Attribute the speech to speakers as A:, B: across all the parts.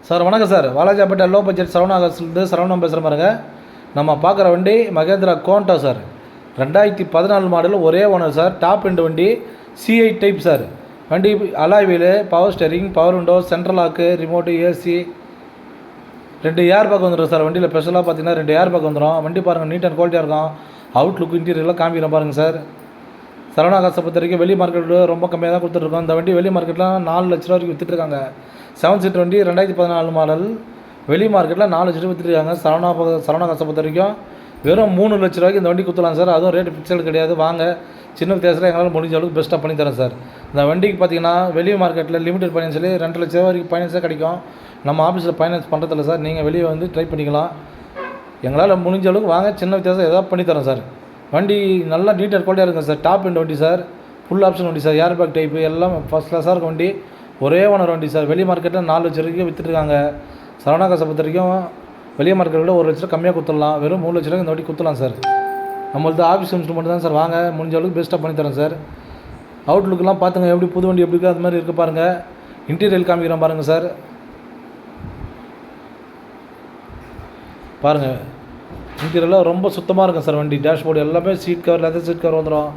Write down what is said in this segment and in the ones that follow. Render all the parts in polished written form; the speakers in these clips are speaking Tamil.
A: சார் வணக்கம் சார். வாலாஜாப்பேட்டை லோ பட்ஜெட் சரவணாகர்ஸ்லேருந்து சரவணம் பேசுகிற பாருங்க. நம்ம பார்க்குற வண்டி மகேந்திரா கோண்டா சார். 2014 மாடல், ஒரே ஓனர் சார். டாப் எண்ட் வண்டி, C8 டைப் சார். வண்டி alloy wheel, power steering, power window, central lock, remote, AC, 2 air bag வந்துடும் சார். வண்டியில் ஸ்பெஷலாக பார்த்தீங்கன்னா 2 ஏர் பேக் வந்துடும். வண்டி பாருங்கள், நீட் அண்ட் குவாலிட்டியாக இருக்கும். அவுட்லுக் இன்டீரியர்லாம் காமிக்கிறேன் பாருங்கள் சார். சரவணாகாசை பொறுத்த வரைக்கும் வெளி மார்க்கெட்டு ரொம்ப கம்மியாக தான் கொடுத்துட்ருக்கோம். இந்த வண்டி வெளி மார்க்கெட்லாம் 4 லட்ச ரூபா வரைக்கும் விற்றுட்ருக்காங்க. 7 சீட்டர் வண்டி 2014 மாடல், வெளி மார்க்கெட்டில் 4 லட்ச ரூபா விற்றுருக்காங்க. சரவணாகாசை பொறுத்த வரைக்கும் வெறும் 3 லட்ச ரூபாய்க்கு இந்த வண்டி கொடுத்துலாம் சார். அதுவும் ரேட்டு ஃபிக்ஸடு கிடையாது. வாங்க, சின்ன வித்தியாசத்தில் எங்களால் முடிஞ்ச அளவுக்கு பெஸ்ட்டாக பண்ணி தரேன் சார். இந்த வண்டிக்கு பார்த்தீங்கன்னா வெளி மார்க்கெட்டில் லிமிடெட் ஃபைனான்ஸில் 2 லட்ச ரூபா வரைக்கும் ஃபைனான்ஸாக கிடைக்கும். நம்ம ஆஃபீஸில் ஃபைனான்ஸ் பண்ணுறதில்ல சார். நீங்கள் வெளியே வந்து ட்ரை பண்ணிக்கலாம். எங்களால் முடிஞ்ச அளவுக்கு வாங்க, சின்ன வித்தியாசம் எதாவது பண்ணித்தரேன் சார். வண்டி நல்லா நீட் அண்ட் குவாலிட்டியாக இருக்கும் சார். டாப் எண்ட் வண்டி சார். ஃபுல் ஆப்ஷன் வண்டி சார். ஏர் பேக் டைப்பு எல்லாம் ஃபஸ்ட் கிளாஸாக இருக்கும் வண்டி. ஒரே ஓனர் வண்டி சார். வெளி மார்க்கெட்டில் 4 லட்ச ரூபாய்க்கு விற்றுட்ருக்காங்க. சரவணாகாசை பொறுத்த வரைக்கும் வெளியே மார்க்கெட்டை விட 1 லட்ச ரூபா கம்மியாக கொடுத்துடலாம். வெறும் 3 லட்ச ரூபாய்க்கு இந்த வண்டி கொடுத்துலாம் சார். நம்மளது ஆஃபீஸ் இன்ஸ்ட்ருமெண்ட் தான் சார். வாங்க, முடிஞ்ச அளவுக்கு பெஸ்ட்டாக பண்ணித்தரேன் சார். அவுட்லுக்கெலாம் பார்த்துங்க, எப்படி புது வண்டி எப்படி இருக்குது அது மாதிரி இருக்குது பாருங்கள். இன்டீரியல் காமிக்கிறேன் பாருங்கள் சார். பாருங்கள், இன்டீரியர்லாம் ரொம்ப சுத்தமாக இருக்கும் சார். வண்டி டேஷ்போர்டு எல்லாமே seat cover, leather seat cover வந்துடும்.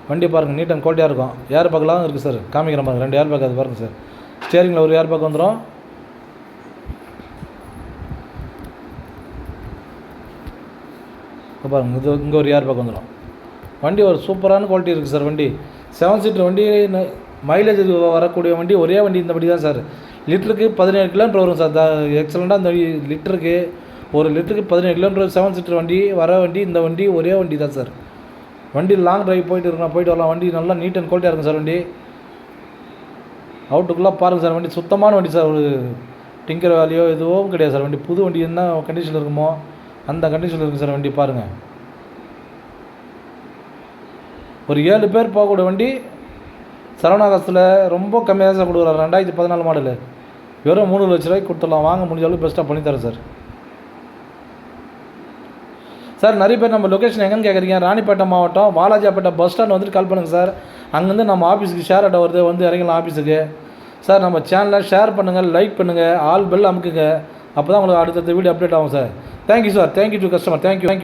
A: வண்டி பாருங்கள், நீட் அண்ட் குவாலிட்டியாக இருக்கும். ஏர் பேக்லாம் இருக்குது சார். காமிக்கிறேன் பாருங்கள். 2 ஏர் பேக் அது பாருங்கள் சார். ஸ்டேரிங்கில் ஒரு ஏர் பேக் வந்துடும். பாருங்கள், இது இங்கே ஒரு ஏர் பேக் வந்துடும். வண்டி ஒரு சூப்பரான குவாலிட்டி இருக்குது சார். வண்டி 7 சீட்டர் வண்டி, மைலேஜ் வரக்கூடிய வண்டி ஒரே வண்டி இந்த வண்டி தான் சார். லிட்டருக்கு 17 கிலோமீட்டர் வரும் சார். எக்ஸலண்ட்டாக இந்த லிட்டருக்கு 1 லிட்டருக்கு 17 கிலோமீட்டர் 7 சீட்டர் வண்டி வர வண்டி இந்த வண்டி ஒரே வண்டி தான் சார். வண்டி லாங் ட்ரைவ் போயிட்டு இருக்கணும், போயிட்டு வரலாம். வண்டி நல்லா நீட் அண்ட் குவாலிட்டியாக இருக்கும் சார். வண்டி அவுட்டுக்குள்ளே பாருங்கள் சார். வண்டி சுத்தமான வண்டி சார். ஒரு டிங்கர் வேலையோ எதுவும் கிடையாது சார். வண்டி புது வண்டி என்ன கண்டிஷனில் இருக்குமோ அந்த கண்டிஷனில் இருக்குது சார். வண்டி பாருங்கள், ஒரு 7 பேர் போகக்கூடிய வண்டி. சரவணாகாசத்தில் ரொம்ப கம்மியாக சார் கொடுக்குறாரு. 2014 மாடலு வெறும் 3 லட்ச ரூபாய்க்கு கொடுத்துடலாம். வாங்க, முடிஞ்ச அளவுக்கு பெஸ்ட்டாக பண்ணித்தரேன் சார். சார், நிறைய பேர் நம்ம லொக்கேஷன் எங்கன்னு கேட்குறீங்க. ராணிப்பேட்டை மாவட்டம், வாலாஜாப்பேட்டை பஸ் ஸ்டாண்ட் வந்துட்டு கால் பண்ணுங்கள் சார். அங்கேருந்து நம்ம ஆஃபீஸுக்கு ஷேர் ஆட்டோ வருது, வந்து இறங்கலாம் ஆஃபீஸுக்கு சார். நம்ம சேனலை ஷேர் பண்ணுங்கள், லைக் பண்ணுங்கள், ஆல் பெல் அமுக்குங்க. அப்போ தான் உங்களுக்கு அடுத்தடுத்த வீடியோ அப்டேட் ஆகும் sir. Thank you sir. Thank you to customer. Thank you.